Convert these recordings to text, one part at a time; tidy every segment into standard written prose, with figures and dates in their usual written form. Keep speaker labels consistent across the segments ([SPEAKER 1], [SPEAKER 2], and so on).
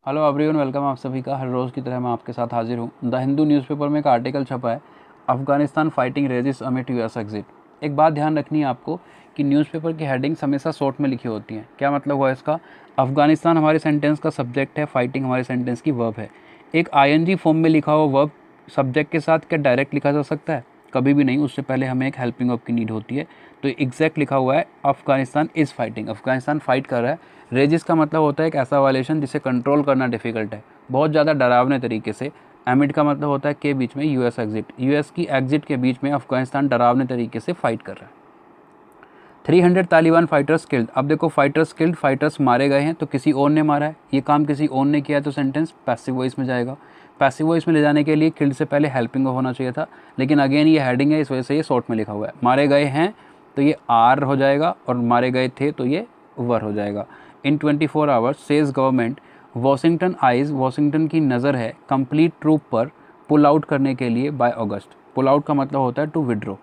[SPEAKER 1] Hello everyone, welcome आप सभी का। हर रोज़ की तरह मैं आपके साथ हाजिर हूँ। द हिंदू न्यूज़पेपर में एक आर्टिकल छपा है, अफगानिस्तान फाइटिंग रेजिस अमिट यूएस एग्जिट। एक बात ध्यान रखनी है आपको कि न्यूज़पेपर की हेडिंग्स हमेशा शॉर्ट में लिखी होती हैं। क्या मतलब हुआ इसका? अफगानिस्तान हमारे सेंटेंस का सब्जेक्ट है, फाइटिंग हमारे सेंटेंस की वर्ब है। एक आईएनजी फॉर्म में लिखा हुआ वर्ब सब्जेक्ट के साथ क्या डायरेक्ट लिखा जा सकता है? कभी भी नहीं। उससे पहले हमें एक हेल्पिंग वर्ब की नीड होती है। तो एग्जैक्ट लिखा हुआ है Afghanistan is fighting, Afghanistan fight कर रहा है। रेजिस का मतलब होता है एक ऐसा वायलेशन जिसे कंट्रोल करना डिफिकल्ट है, बहुत ज़्यादा डरावने तरीके से। एमिड का मतलब होता है के बीच में, यूएस एग्जिट, यूएस की एग्जिट के बीच में अफगानिस्तान डरावने तरीके से फाइट कर रहा है। 300 तालिबान फाइटर्स किल्ड। अब देखो, फाइटर्स किल्ड, फाइटर्स मारे गए हैं, तो किसी और ने मारा है। ये काम किसी और ने किया है, तो सेंटेंस पैसिव वॉइस में जाएगा। पैसिव वॉइस में ले जाने के लिए किल्ड से पहले हेल्पिंग होना चाहिए था, लेकिन अगेन ये हेडिंग है, इस वजह से ये शॉर्ट में लिखा हुआ है। मारे गए हैं तो ये आर हो जाएगा, और मारे गए थे तो ये वर हो जाएगा। इन 24 hours says government, Washington eyes, Washington की नज़र है कंप्लीट ट्रूप पर पुल आउट करने के लिए बाय अगस्त। पुल आउट का मतलब होता है टू विड्रॉ,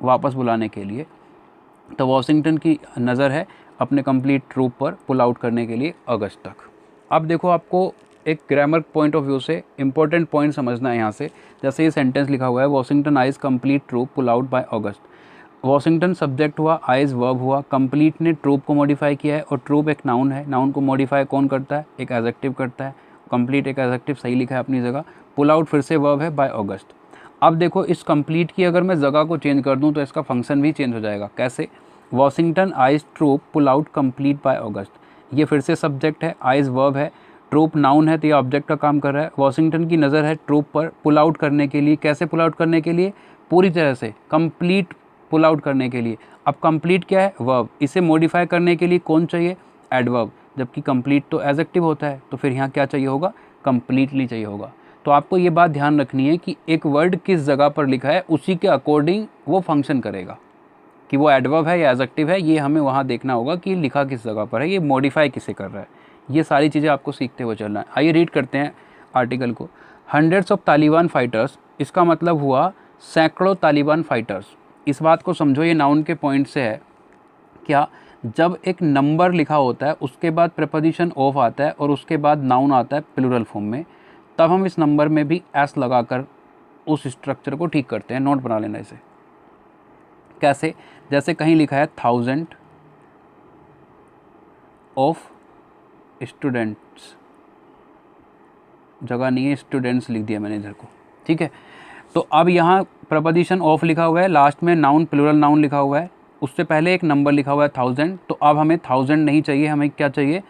[SPEAKER 1] वापस बुलाने के लिए। तो वॉशिंगटन की नज़र है अपने कंप्लीट ट्रूप पर पुल आउट करने के लिए अगस्त तक। अब देखो, आपको एक ग्रामर पॉइंट ऑफ व्यू से इंपॉर्टेंट पॉइंट समझना है यहाँ से। जैसे ये सेंटेंस लिखा हुआ है, Washington eyes complete troop pull out by August. Washington subject हुआ, आइज वर्ब हुआ, कंप्लीट ने ट्रूप को मॉडिफाई किया है, और ट्रूप एक नाउन है। नाउन को मॉडिफाई कौन करता है? एक एडजेक्टिव करता है। कंप्लीट एक एडजेक्टिव सही लिखा है अपनी जगह। पुल आउट फिर से वर्ब है, बाय अगस्त। अब देखो, इस कंप्लीट की अगर मैं जगह को चेंज कर दूं तो इसका फंक्शन भी चेंज हो जाएगा। कैसे? Washington eyes troop pull out complete by August. ये फिर से सब्जेक्ट है, आइज वर्ब है, ट्रूप नाउन है, तो ये ऑब्जेक्ट का काम कर रहा है। वॉशिंगटन की नज़र है ट्रूप पर पुल आउट करने के लिए। कैसे पुल आउट करने के लिए? पूरी तरह से, कंप्लीट पुल आउट करने के लिए। अब कंप्लीट क्या है? वर्ब। इसे मॉडिफाई करने के लिए कौन चाहिए? एडवर्ब। जबकि कंप्लीट तो एडजेक्टिव होता है, तो फिर यहाँ क्या चाहिए होगा? कंप्लीटली चाहिए होगा। तो आपको ये बात ध्यान रखनी है कि एक वर्ड किस जगह पर लिखा है, उसी के अकॉर्डिंग वो फंक्शन करेगा। कि वो एडवर्ब है या एडजेक्टिव है, ये हमें वहाँ देखना होगा कि लिखा किस जगह पर है, ये मॉडिफाई किसे कर रहा है। ये सारी चीज़ें आपको सीखते हुए चलना है। आइए रीड करते हैं आर्टिकल को। हंड्रेड्स ऑफ तालिबान फाइटर्स, इसका मतलब हुआ सैकड़ों तालिबान फाइटर्स। इस बात को समझो, ये नाउन के पॉइंट से है। क्या? जब एक नंबर लिखा होता है, उसके बाद प्रेपोजिशन ऑफ आता है, और उसके बाद नाउन आता है प्लूरल फॉर्म में, तब हम इस नंबर में भी एस लगाकर उस स्ट्रक्चर को ठीक करते हैं। नोट बना लेना इसे। कैसे? जैसे कहीं लिखा है 1000 ऑफ स्टूडेंट्स, जगह नहीं है, स्टूडेंट्स लिख दिया मैंने इधर को, ठीक है। तो अब यहाँ प्रपोजिशन ऑफ लिखा हुआ है, लास्ट में नाउन प्लूरल नाउन लिखा हुआ है, उससे पहले एक नंबर लिखा हुआ है 1000। तो अब हमें 1000 नहीं चाहिए, हमें क्या चाहिए?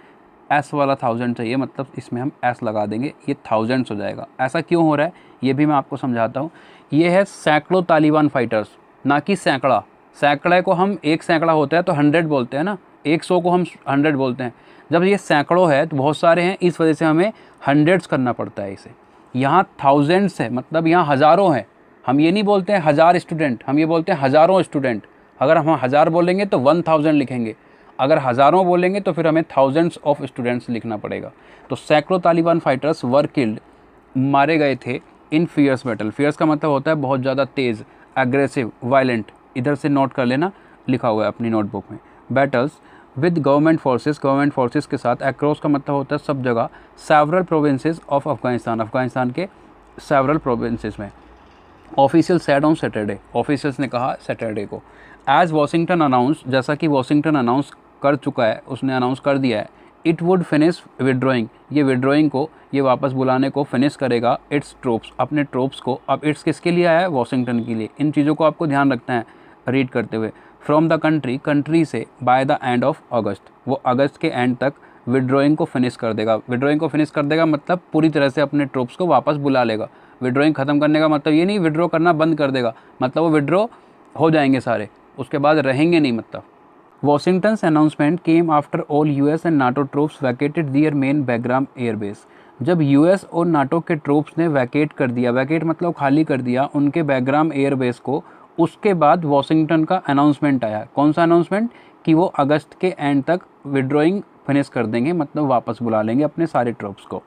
[SPEAKER 1] एस वाला 1000 चाहिए, मतलब इसमें हम एस लगा देंगे, ये थाउजेंड्स हो जाएगा। ऐसा क्यों हो रहा है ये भी मैं आपको समझाता हूँ। ये है सैकड़ों तालिबान फाइटर्स, ना कि सैकड़ा। सैकड़े को हम एक सैकड़ा होता है तो 100 बोलते हैं ना, 100 को हम 100 बोलते हैं। जब ये सैकड़ों है तो बहुत सारे हैं, इस वजह से हमें हंड्रेड्स करना पड़ता है इसे। यहाँ थाउजेंड्स है, मतलब यहाँ हज़ारों हैं। हम ये नहीं बोलते हैं 1000 स्टूडेंट, हम ये बोलते हैं हज़ारों स्टूडेंट। अगर हम 1000 बोलेंगे तो 1000 लिखेंगे, अगर हज़ारों बोलेंगे तो फिर हमें थाउजेंड्स ऑफ स्टूडेंट्स लिखना पड़ेगा। तो सैकड़ों तालिबान फाइटर्स वर किल्ड, मारे गए थे, इन फियर्स बैटल। फियर्स का मतलब होता है बहुत ज़्यादा तेज़, एग्रेसिव, वायलेंट। इधर से नोट कर लेना, लिखा हुआ है अपनी नोटबुक में। Battles with government forces, government forces के साथ। अक्रॉस का मतलब होता है सब जगह। Several provinces of Afghanistan, Afghanistan के सेवरल प्रोविंसेस में। Official said on Saturday, officials ने कहा सैटरडे को। एज वॉशिंगटन अनाउंस, जैसा कि वॉशिंगटन अनाउंस कर चुका है, उसने अनाउंस कर दिया है। इट वुड फिनिश विड्रॉइंग, ये विड्रॉइंग को, ये वापस बुलाने को फिनिश करेगा इट्स ट्रूप्स, अपने ट्रूप्स को। अब इट्स किसके लिए आया है? वॉशिंगटन के लिए। इन चीज़ों को आपको ध्यान रखना है रीड करते हुए। फ्रॉम द कंट्री, कंट्री से, बाय द एंड ऑफ अगस्त, वो अगस्त के एंड तक विड्रॉइंग को फिनिश कर देगा। विड्रॉइंग को फिनिश कर देगा मतलब पूरी तरह से अपने ट्रूप्स को वापस बुला लेगा। विड्रॉइंग ख़त्म करने का मतलब ये नहीं विड्रॉ करना बंद कर देगा, मतलब वो विड्रॉ हो जाएंगे सारे, उसके बाद रहेंगे नहीं। मतलब Washington's announcement came after all US and NATO troops vacated their main Bagram airbase. जब यूएस और नाटो के ट्रूप्स ने वैकेट कर दिया, वैकेट मतलब खाली कर दिया, उनके बैग्राम एयरबेस को, उसके बाद वॉशिंगटन का अनाउंसमेंट आया। कौन सा अनाउंसमेंट? कि वो अगस्त के एंड तक विड्रॉइंग फिनिश कर देंगे, मतलब वापस बुला लेंगे अपने सारे ट्रूप्स को।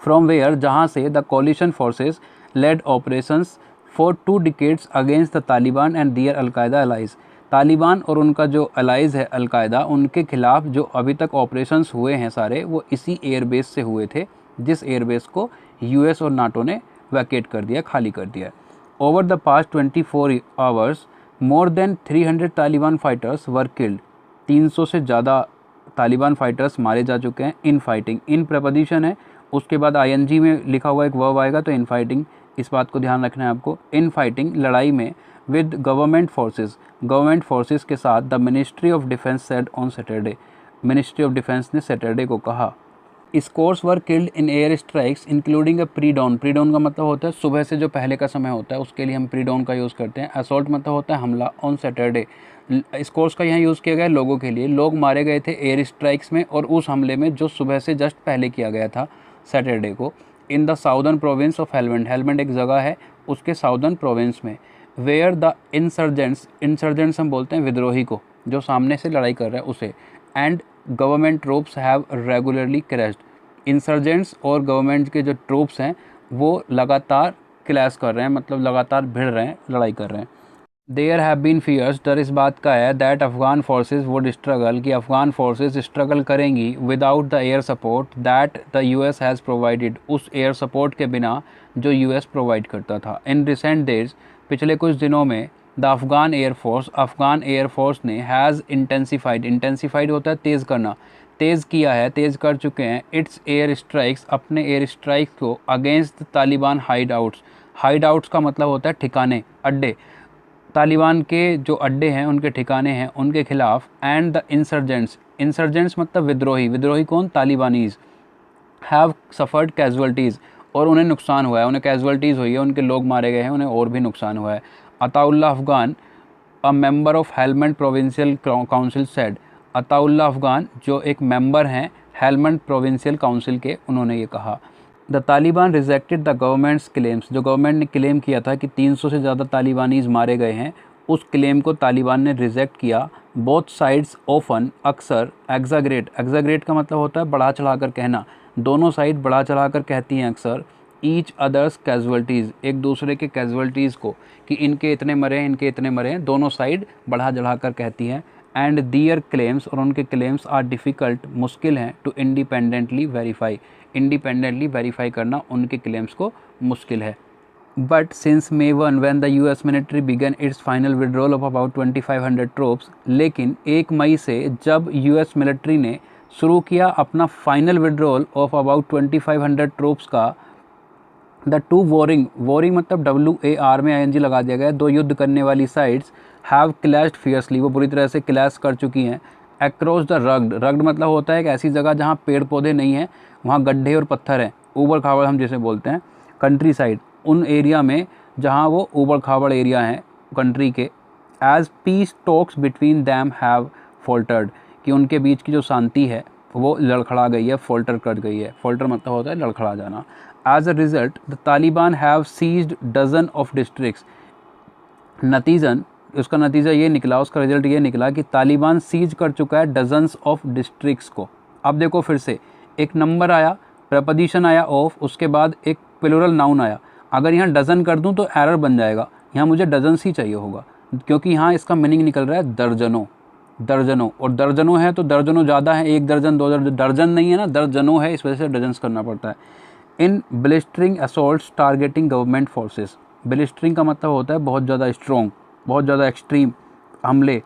[SPEAKER 1] फ्रॉम वेयर, जहाँ से the coalition forces led operations for 2 decades against the Taliban and their al Qaeda allies. Taliban और उनका जो अलाइज है अलकायदा, उनके खिलाफ जो अभी तक ऑपरेशंस हुए हैं सारे, वो इसी एयरबेस से हुए थे जिस एयरबेस को यूएस और नाटो ने वैकेट कर दिया, खाली कर दिया। Over the past 24 hours more than 300 Taliban fighters were killed. 300 से ज़्यादा तालिबान फाइटर्स मारे जा चुके हैं। इन फाइटिंग, इन प्रपोजिशन है, उसके बाद आईएनजी में लिखा हुआ एक वर्ब आएगा, तो इन फाइटिंग, इस बात को ध्यान रखना है आपको। इन फाइटिंग, लड़ाई में, विद गवर्नमेंट फोर्सेस के साथ, the ministry of defence said on Saturday. Ministry of defence ने सैटरडे को कहा। Scores were killed in air strikes including a pre down. Pre down का मतलब होता है सुबह से जो पहले का समय होता है, उसके लिए हम प्री डाउन का यूज़ करते हैं। असॉल्ट मतलब होता है हमला, ऑन सैटरडे। स्कोर्स का यहाँ यूज़ किया गया लोगों के लिए। लोग मारे गए थे एयर स्ट्राइक्स में और उस हमले में जो सुबह से जस्ट पहले किया गया था सैटरडे को। In the southern province of Helmand, Helmand एक जगह है, उसके साउदर्न प्रोविंस में। वेयर द इंसर्जेंट्स हम बोलते हैं विद्रोही को, जो सामने से लड़ाई कर रहा है उसे। And government troops have regularly crashed. Insurgents और गवर्नमेंट के जो ट्रूप्स हैं वो लगातार क्लैश कर रहे हैं, मतलब लगातार भिड़ रहे हैं, लड़ाई कर रहे हैं। देयर हैव बीन फियर्स, डर इस बात का है, that Afghan forces would struggle, कि अफगान फोर्सेज स्ट्रगल करेंगी without the air support that the US has provided, उस एयर सपोर्ट के बिना जो यूएस प्रोवाइड करता था। इन रिसेंट डेज, पिछले कुछ दिनों में, द अफगान एयरफोर्स ने हैज़ इंटेंसीफाइड होता है तेज़ करना, तेज़ किया है, तेज़ कर चुके हैं, इट्स एयर स्ट्राइक्स, अपने एयर स्ट्राइक्स को, अगेंस्ट तालिबान हाइड आउट्स का मतलब होता है ठिकाने, अड्डे, तालिबान के जो अड्डे हैं, उनके ठिकाने हैं, उनके खिलाफ। एंड द इंसर्जेंट्स मतलब विद्रोही कौन, तालिबानीज़, हैव सफ़र्ड कैजुअल्टीज़, और उन्हें नुकसान हुआ है, उन्हें कैजुअल्टीज़ हुई है, उनके लोग मारे गए हैं, उन्हें और भी नुकसान हुआ है। Ataullah Afghan, a member of Helmand provincial council said, Ataullah Afghan जो एक मेंबर हैं हेलमंड प्रोविंशियल काउंसिल के, उन्होंने ये कहा। The Taliban rejected the governments claims, जो गवर्नमेंट ने क्लेम किया था कि 300 से ज़्यादा तालिबानीज़ मारे गए हैं, उस क्लेम को तालिबान ने रिजेक्ट किया। बोथ साइड्स ऑफन, अक्सर, एग्जाग्रेट का मतलब होता है बढ़ा चढ़ा कर कहना, दोनों साइड बढ़ा चढ़ा कर कहती हैं अक्सर। ईच अदर्स कैजुअल्टीज़, एक दूसरे के कैजुअल्टीज़ को, कि इनके इतने मरे हैं, इनके इतने मरे हैं, दोनों साइड बढ़ा चढ़ा कर कहती हैं। एंड दियर क्लेम्स, और उनके क्लेम्स आर डिफ़िकल्ट, मुश्किल हैं, टू इंडिपेंडेंटली वेरीफाई करना उनके क्लेम्स को मुश्किल है। But since May 1 when the US military began its final withdrawal of about 2500 troops, लेकिन 1 मई से जब यूएस मिलिट्री ने शुरू किया अपना final withdrawal of about 2500 troops का, द टू वॉरिंग मतलब WAR में ING लगा दिया गया, दो युद्ध करने वाली साइड्स, हैव क्लैश्ड फियर्सली, वो बुरी तरह से क्लैश कर चुकी हैं। अक्रॉस द रग्ड मतलब होता है एक ऐसी जगह जहाँ पेड़ पौधे नहीं हैं, वहाँ गड्ढे और पत्थर हैं, ऊबड़ खाबड़ हम जैसे बोलते हैं, कंट्री साइड, उन एरिया में जहाँ वो ऊबड़ खाबड़ एरिया हैं कंट्री के। As peace talks between them have faltered, कि उनके बीच की जो शांति है वो लड़खड़ा गई है, फॉल्टर कर गई है। फॉल्टर मतलब होता है लड़खड़ा जाना। As a result the Taliban have seized dozen of districts, नतीजन, उसका नतीजा ये निकला, उसका रिजल्ट ये निकला कि तालिबान सीज कर चुका है डजन्स ऑफ डिस्ट्रिक्ट्स को। अब देखो फिर से एक नंबर आया, प्रपोजिशन आया ऑफ, उसके बाद एक प्लूरल नाउन आया। अगर यहाँ डजन कर दूँ तो एरर बन जाएगा, यहाँ मुझे डजन्स ही चाहिए होगा, क्योंकि यहाँ इसका मीनिंग निकल रहा है दर्जनों, और दर्जनों है तो दर्जनों ज़्यादा है, 1 दर्जन 2 दर्जन, दर्जन नहीं है ना, दर्जनों है, इस वजह से डजन्स करना पड़ता है। In blistering assaults targeting government forces, blistering का मतलब होता है बहुत ज़्यादा स्ट्रॉन्ग, बहुत ज़्यादा एक्सट्रीम हमले,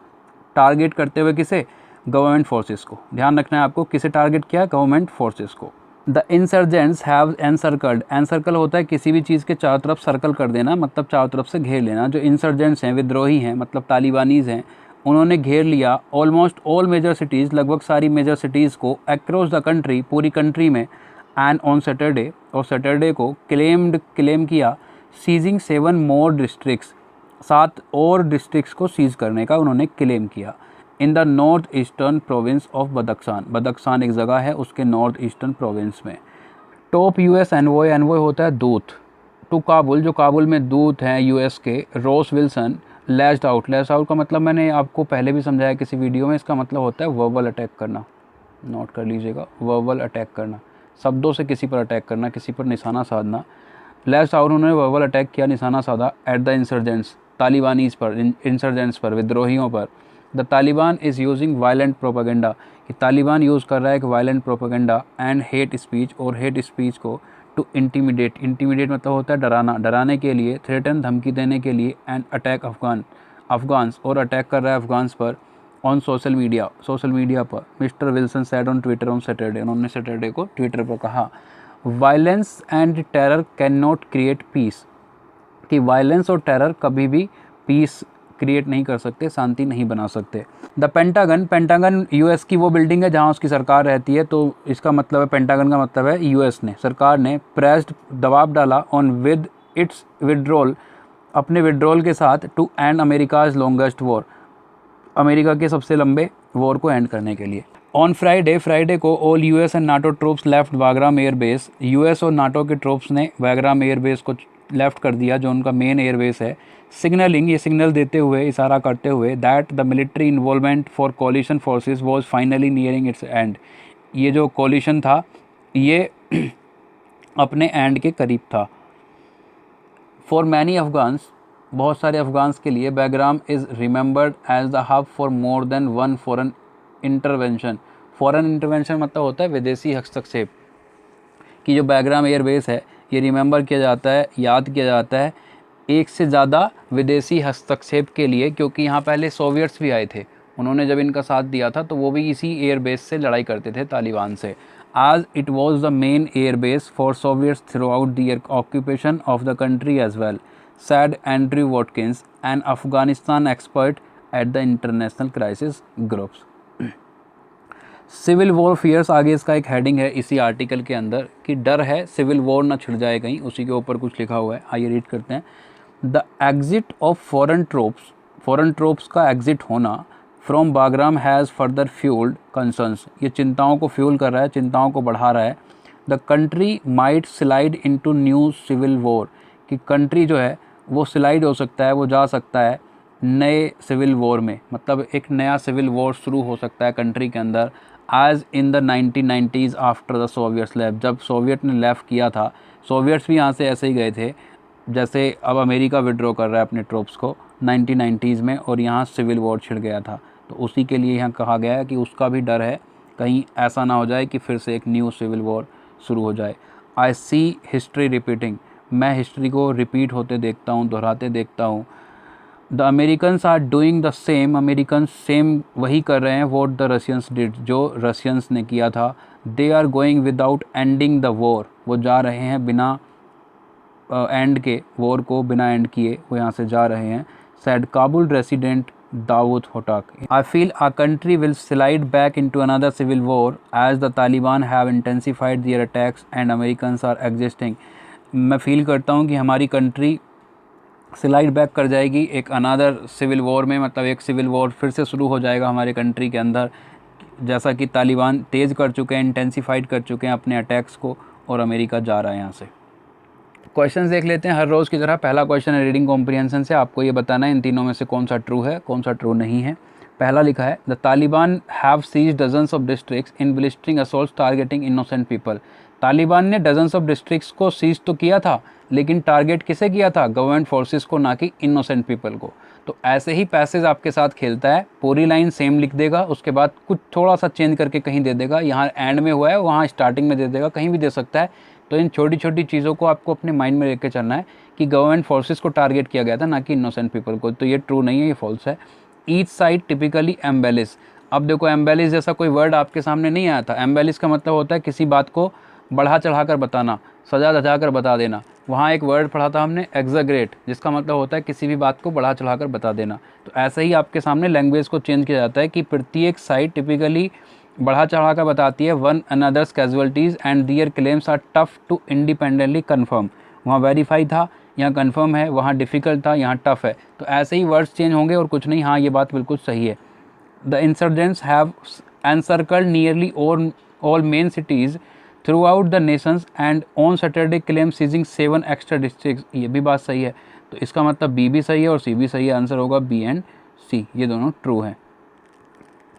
[SPEAKER 1] टारगेट करते हुए किसे, गवर्नमेंट फोर्सेस को। ध्यान रखना है आपको, किसे टारगेट किया, गवर्नमेंट फोर्सेस को। The insurgents have encircled, encircle होता है किसी भी चीज़ के चारों तरफ सर्कल कर देना, मतलब चारों तरफ से घेर लेना। जो इंसर्जेंट्स हैं, विद्रोही हैं, मतलब तालिबानीज़ हैं, उन्होंने घेर लिया ऑलमोस्ट ऑल मेजर सिटीज़, लगभग सारी मेजर सिटीज़ को, अक्रॉस द कंट्री, पूरी कंट्री में। एंड ऑन सैटरडे, और सैटरडे को क्लेम किया सीजिंग 7 मोर डिस्ट्रिक्ट्स, 7 और डिस्ट्रिक्ट्स को सीज करने का उन्होंने क्लेम किया। In the north eastern province of Badakhshan एक जगह है, उसके नॉर्थ ईस्टर्न प्रोविंस में। टॉप यूएस एनवॉय होता है दूत, टू काबुल, जो काबुल में दूत हैं यूएस के, रॉस विल्सन, लैश्ड आउट का मतलब मैंने आपको पहले भी समझाया किसी वीडियो में, इसका मतलब होता है वर्बल अटैक करना, नोट कर लीजिएगा, वर्बल अटैक करना, शब्दों से किसी पर अटैक करना, किसी पर निशाना साधना। लैश्ड आउट, उन्होंने वर्बल अटैक किया, निशाना साधा, एट द इंसर्जेंट्स, तालिबानीज़ पर, इंसर्जेंट्स पर, विद्रोहियों पर। The Taliban is using violent propaganda, कि तालिबान यूज़ कर रहा है एक violent propaganda and hate speech, और हेट स्पीच को टू इंटीमिडेट, इंटीमिडेट मतलब होता है डराना, डराने के लिए, थ्रेटन धमकी देने के लिए, एंड अटैक अफगान्स, और अटैक कर रहा है अफगान्स पर ऑन सोशल मीडिया पर। Mister Wilson said on Twitter on Saturday, उन्होंने सैटरडे को ट्विटर पर कहा, violence and terror cannot create peace, कि वायलेंस और टेरर कभी भी पीस क्रिएट नहीं कर सकते, शांति नहीं बना सकते। द पेंटागन यूएस की वो बिल्डिंग है जहाँ उसकी सरकार रहती है, तो इसका मतलब है, पेंटागन का मतलब है यूएस ने, सरकार ने प्रेस्ड, दबाव डाला ऑन विद इट्स विड्रॉल, अपने विड्रॉल के साथ, to end America's longest war, America के सबसे लंबे वॉर को एंड करने के लिए। ऑन फ्राइडे को all US and NATO troops left Bagram air base, US और नाटो के ट्रूप्स ने वाग्राम एयर बेस को लेफ्ट कर दिया, जो उनका मेन एयरबेस है, सिग्नलिंग, ये सिग्नल देते हुए, इशारा करते हुए, that the military involvement for collision forces was finally nearing its end, ये जो कोलिशन था ये अपने एंड के करीब था। फॉर मैनी अफगान्स, बहुत सारे अफगान्स के लिए, Bagram is remembered as the hub for more than one foreign intervention. Foreign intervention मतलब होता है विदेशी हस्तक्षेप, कि जो बैग्राम एयरबेस है ये रिमेंबर किया जाता है, याद किया जाता है एक से ज़्यादा विदेशी हस्तक्षेप के लिए, क्योंकि यहाँ पहले सोवियट्स भी आए थे, उन्होंने जब इनका साथ दिया था तो वो भी इसी एयरबेस से लड़ाई करते थे तालिबान से। आज it was the main airbase for Soviets throughout the occupation of the country as well, said Andrew Watkins, an Afghanistan expert at the International Crisis Groups. Civil war fears, आगे इसका एक हेडिंग है इसी आर्टिकल के अंदर, कि डर है सिविल वॉर ना छिड़ जाए कहीं, उसी के ऊपर कुछ लिखा हुआ है, आइए रीड करते हैं। The exit of foreign troops का एग्जिट होना from Bagram has further fuelled concerns, ये चिंताओं को फ्यूल कर रहा है, चिंताओं को बढ़ा रहा है। The country might slide into new civil war, कि कंट्री जो है वो स्लाइड हो सकता है, वो जा सकता है नए सिविल वॉर में, मतलब एक नया सिविल वॉर शुरू हो सकता है कंट्री के अंदर। आज in the 1990s after the Soviets left, जब सोवियट ने लेफ्ट किया था, सोवियट्स भी यहाँ से ऐसे ही गए थे जैसे अब अमेरिका विड्रॉ कर रहा है अपने ट्रूप्स को 1990s में, और यहाँ सिविल वॉर छिड़ गया था, तो उसी के लिए यहाँ कहा गया है कि उसका भी डर है कहीं ऐसा ना हो जाए कि फिर से एक न्यू सिविल वॉर शुरू हो जाए। आई सी हिस्ट्री रिपीटिंग, मैं हिस्ट्री को रिपीट होते देखता हूँ, दोहराते देखता हूँ। The Americans are doing the same, American same वही कर रहे हैं, वॉट द रशियंस डिड, जो रशियंस ने किया था। They are going without ending the war, वो जा रहे हैं बिना एंड के, वॉर को बिना एंड किए वो यहाँ से जा रहे हैं। Said Kabul resident Daud Hotak, I feel a country will slide back into another civil war as the Taliban have intensified their attacks and Americans are existing, मैं फील करता हूँ कि हमारी कंट्री स्लाइड बैक कर जाएगी एक अनदर सिविल वॉर में, मतलब एक सिविल वॉर फिर से शुरू हो जाएगा हमारे कंट्री के अंदर, जैसा कि तालिबान तेज़ कर चुके हैं, इंटेंसिफाइड कर चुके हैं अपने अटैक्स को, और अमेरिका जा रहा है यहाँ से। क्वेश्चंस देख लेते हैं हर रोज़ की तरह। पहला क्वेश्चन है रीडिंग कॉम्प्रिहेंशन से, आपको ये बताना है इन तीनों में से कौन सा ट्रू है, कौन सा ट्रू नहीं है। पहला लिखा है, the Taliban have seize dozens of districts in blistering assaults targeting innocent people, Taliban ने डजन्स ऑफ डिस्ट्रिक्ट्स को सीज तो किया था, लेकिन टारगेट किसे किया था, गवर्नमेंट फोर्सेस को, ना कि इनोसेंट पीपल को। तो ऐसे ही पैसेज आपके साथ खेलता है, पूरी लाइन सेम लिख देगा, उसके बाद कुछ थोड़ा सा चेंज करके कहीं दे देगा, यहाँ एंड में हुआ है वहाँ स्टार्टिंग में दे देगा, कहीं भी दे सकता है। तो इन छोटी छोटी चीज़ों को आपको अपने माइंड में लेकर चलना है कि गवर्नमेंट फोर्सेस को टारगेट किया गया था, ना कि इनोसेंट पीपल को। तो ये ट्रू नहीं है, ये फॉल्स है। ईच साइड टिपिकली एम्बेलिश, अब देखो एम्बेलिश जैसा कोई वर्ड आपके सामने नहीं आया था। एम्बेलिश का मतलब होता है किसी बात को बढ़ा चढ़ा कर बताना, सजा धजा कर बता देना। वहाँ एक वर्ड पढ़ा था हमने एग्जैगरेट, जिसका मतलब होता है किसी भी बात को बढ़ा चढ़ा कर बता देना। तो ऐसे ही आपके सामने लैंग्वेज को चेंज किया जाता है कि प्रत्येक साइड टिपिकली बढ़ा चढ़ा कर बताती है one another's casualties and their claims are tough to independently confirm. वहाँ वेरीफाई था, यहाँ कन्फर्म है, वहाँ डिफ़िकल्ट था, यहाँ टफ है। तो ऐसे ही वर्ड्स चेंज होंगे और कुछ नहीं। हाँ, ये बात बिल्कुल सही है। The insurgents have encircled nearly all main cities throughout the nations and on Saturday claim seizing 7 extra district, ये भी बात सही है। तो इसका मतलब बी भी सही है और सी भी सही है। आंसर होगा बी एंड सी, ये दोनों ट्रू हैं।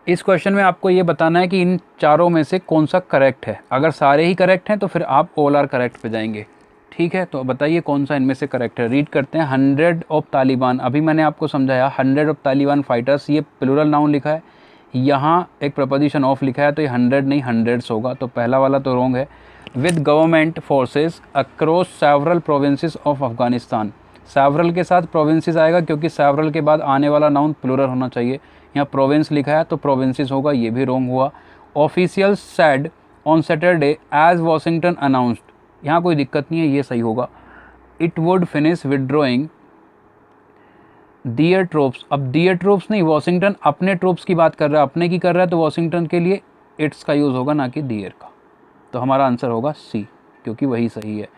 [SPEAKER 1] इस क्वेश्चन में आपको ये बताना है कि इन चारों में से कौन सा करेक्ट है। अगर सारे ही करेक्ट हैं तो फिर आप ऑल आर करेक्ट पे जाएंगे। ठीक है, तो बताइए कौन सा इनमें से करेक्ट है। रीड करते हैं। 100 ऑफ तालिबान, अभी मैंने आपको समझाया 100 ऑफ तालिबान फाइटर्स, ये प्लूरल नाउन लिखा है, यहाँ एक प्रपोजिशन ऑफ लिखा है, तो ये 100 नहीं 100s होगा, तो पहला वाला तो रॉन्ग है। With government forces across several provinces of Afghanistan, several के साथ प्रोविंसेस आएगा क्योंकि सेवरल के बाद आने वाला नाउन प्लूरल होना चाहिए, यहाँ प्रोविंस लिखा है तो प्रोविंसेस होगा, ये भी रॉन्ग हुआ। Official said on Saturday as Washington announced, यहाँ कोई दिक्कत नहीं है, ये सही होगा। It would finish withdrawing their troops, अब दियर ट्रूप्स नहीं, वाशिंगटन अपने ट्रूप्स की बात कर रहा है, अपने की कर रहा है, तो वाशिंगटन के लिए इट्स का यूज़ होगा ना कि दियर का, तो हमारा आंसर होगा सी, क्योंकि वही सही है।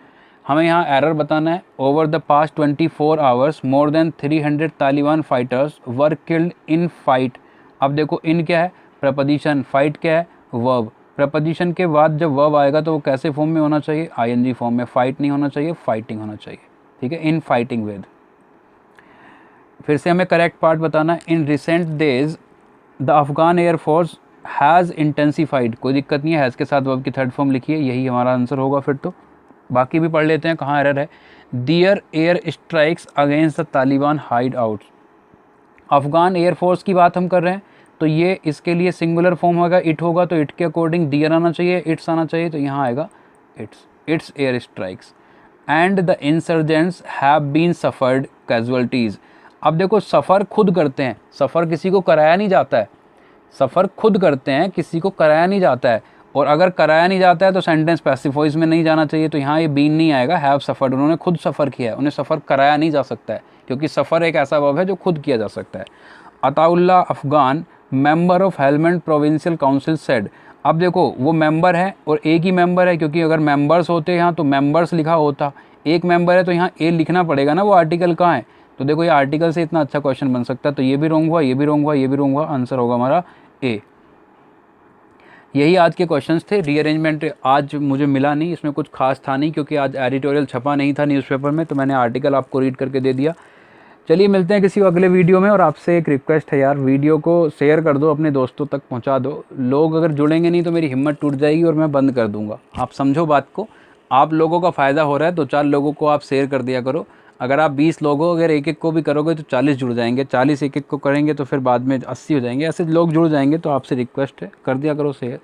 [SPEAKER 1] हमें यहाँ एरर बताना है। Over the past 24 hours more than 300 Taliban fighters were killed in fight. अब देखो इन क्या है, प्रपोजिशन, फाइट क्या है, वर्ब। प्रपोजिशन के बाद जब वर्ब आएगा तो वो कैसे फॉर्म में होना चाहिए, आईएनजी फॉर्म में, फाइट नहीं होना चाहिए, फाइटिंग होना चाहिए, ठीक है, इन फाइटिंग विद। फिर से हमें करेक्ट पार्ट बताना है। In recent days the Afghan air force has intensified, कोई दिक्कत नहीं है, हैज़ के साथ वर्ब की थर्ड फॉर्म लिखिए, यही हमारा आंसर होगा। फिर तो बाकी भी पढ़ लेते हैं कहाँ एरर है। Their air strikes against the Taliban hideouts, Afghan air force की बात हम कर रहे हैं, तो ये इसके लिए सिंगुलर फॉर्म होगा, इट होगा, तो इट के अकॉर्डिंग दियर आना चाहिए, इट्स आना चाहिए, तो यहाँ आएगा it's air strikes. And the insurgents have been suffered casualties, अब देखो सफ़र खुद करते हैं, सफ़र किसी को कराया नहीं जाता है, सफ़र खुद करते हैं, किसी को कराया नहीं जाता है, और अगर कराया नहीं जाता है तो सेंटेंस पैसिव वॉइस में नहीं जाना चाहिए, तो यहाँ ये बीन नहीं आएगा, हैव सफ़र्ड, उन्होंने खुद सफ़र किया है, उन्हें सफ़र कराया नहीं जा सकता है, क्योंकि सफ़र एक ऐसा वर्ब है जो खुद किया जा सकता है। Ataullah Afghan member of Helmand provincial council said, अब देखो वो मेंबर है और एक ही मेंबर है, क्योंकि अगर मेंबर्स होते यहाँ तो मेंबर्स लिखा होता, एक मेंबर है तो यहाँ ए लिखना पड़ेगा ना, वो आर्टिकल कहाँ है, तो देखो ये आर्टिकल से इतना अच्छा क्वेश्चन बन सकता है, तो ये भी रॉन्ग हुआ, ये भी रॉन्ग हुआ, ये भी रॉन्ग हुआ, आंसर होगा हमारा ए। यही आज के क्वेश्चंस थे। रीअरेंजमेंट आज मुझे मिला नहीं, इसमें कुछ खास था नहीं, क्योंकि आज एडिटोरियल छपा नहीं था न्यूज़पेपर में, तो मैंने आर्टिकल आपको रीड करके दे दिया। चलिए मिलते हैं किसी अगले वीडियो में, और आपसे एक रिक्वेस्ट है यार, वीडियो को शेयर कर दो, अपने दोस्तों तक पहुंचा दो। लोग अगर जुड़ेंगे नहीं तो मेरी हिम्मत टूट जाएगी और मैं बंद कर दूंगा। आप समझो बात को, आप लोगों का फ़ायदा हो रहा है, 2-4 लोगों को आप शेयर कर दिया करो। अगर आप 20 लोग हो, अगर एक एक को भी करोगे तो 40 जुड़ जाएंगे, 40 एक एक को करेंगे तो फिर बाद में 80 हो जाएंगे, ऐसे लोग जुड़ जाएंगे। तो आपसे रिक्वेस्ट है, कर दिया करो शेयर।